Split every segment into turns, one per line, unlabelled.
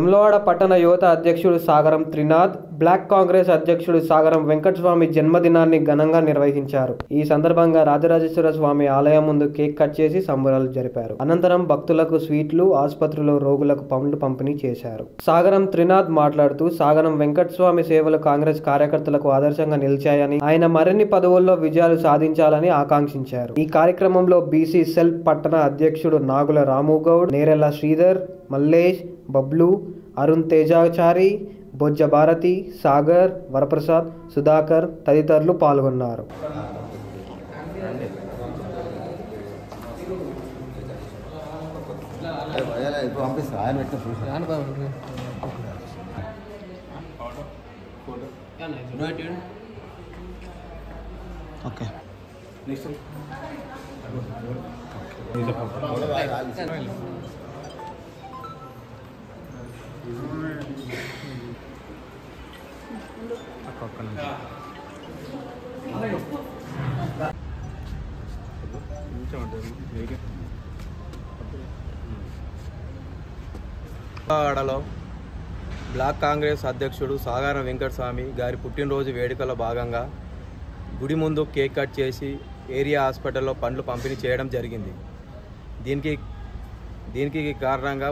వేములవాడ పట్టణ యువత అధ్యక్షుడు సాగరం త్రినాథ్, బ్లాక్ కాంగ్రెస్ అధ్యక్షుడు సాగరం వెంకటస్వామి జన్మదినాన్ని ఘనంగా నిర్వహించారు. ఈ సందర్భంగా రాజరాజేశ్వర స్వామి ఆలయం ముందు కేక్ కట్ చేసి సంబరాలు జరిపారు. అనంతరం భక్తులకు స్వీట్లు, ఆసుపత్రిలో రోగులకు పండ్లు పంపిణీ చేశారు. సాగరం త్రినాథ్ మాట్లాడుతూ సాగరం వెంకటస్వామి సేవలు కాంగ్రెస్ కార్యకర్తలకు ఆదర్శంగా నిలిచాయని, ఆయన మరిన్ని పదవుల్లో విజయాలు సాధించాలని ఆకాంక్షించారు. ఈ కార్యక్రమంలో బీసీ సెల్ పట్టణ అధ్యక్షుడు నాగుల రాముగౌడ్, నేరెళ్ల శ్రీధర్, మల్లేష్, బబ్లు, అరుణ్ తేజాచారి, బొజ్జ భారతి, సాగర్, వరప్రసాద్, సుధాకర్ తదితరులు పాల్గొన్నారు.
ఆడలో బ్లాక్ కాంగ్రెస్ అధ్యక్షుడు సాగరం వెంకటస్వామి గారి పుట్టినరోజు వేడుకలో భాగంగా గుడి ముందు కేక్ కట్ చేసి ఏరియా హాస్పిటల్లో పండ్లు పంపిణీ చేయడం జరిగింది. దీనికి కారణంగా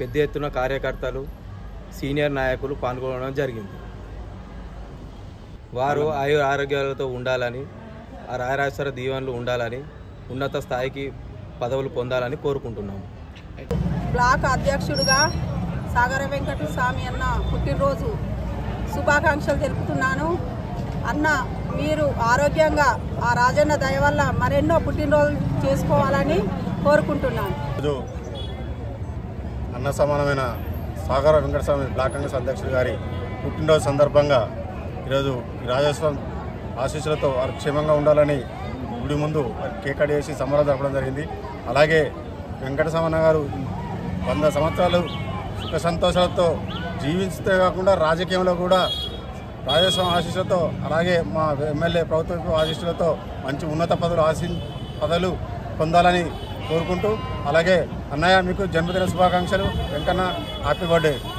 పెద్ద ఎత్తున కార్యకర్తలు, సీనియర్ నాయకులు పాల్గొనడం జరిగింది. వారు ఆరోగ్యాలతో ఉండాలని, ఆ రాయరాజేశ్వర దీవెనలు ఉండాలని, ఉన్నత స్థాయికి పదవులు పొందాలని కోరుకుంటున్నాము.
బ్లాక్ అధ్యక్షుడిగా సాగర వెంకటస్వామి అన్న పుట్టినరోజు శుభాకాంక్షలు తెలుపుతున్నాను. అన్న, మీరు ఆరోగ్యంగా ఆ రాజన్న దయ వల్ల మరెన్నో పుట్టినరోజులు చేసుకోవాలని కోరుకుంటున్నాను.
అన్న సమానమైన సాగర వెంకటస్వామి బ్లాక్ కాంగ్రెస్ అధ్యక్షుడు గారి పుట్టినరోజు సందర్భంగా ఈరోజు రాజేశ్వరం ఆశీస్సులతో వారు క్షేమంగా ఉండాలని గుడి ముందు కేక్ కట్ చేసి సంబరాలు జరపడం జరిగింది. అలాగే వెంకటస్వామి గారు 100 సంవత్సరాలు సుఖ సంతోషాలతో జీవించే కాకుండా రాజకీయంలో కూడా రాజేశ్వరం ఆశీస్సులతో, అలాగే మా ఎమ్మెల్యే ప్రభుత్వ ఆశీస్సులతో మంచి ఉన్నత పదవులు పొందాలని కోరుకుంటూ, అలాగే అన్నయ్య మీకు జన్మదిన శుభాకాంక్షలు. Venkanna happy birthday.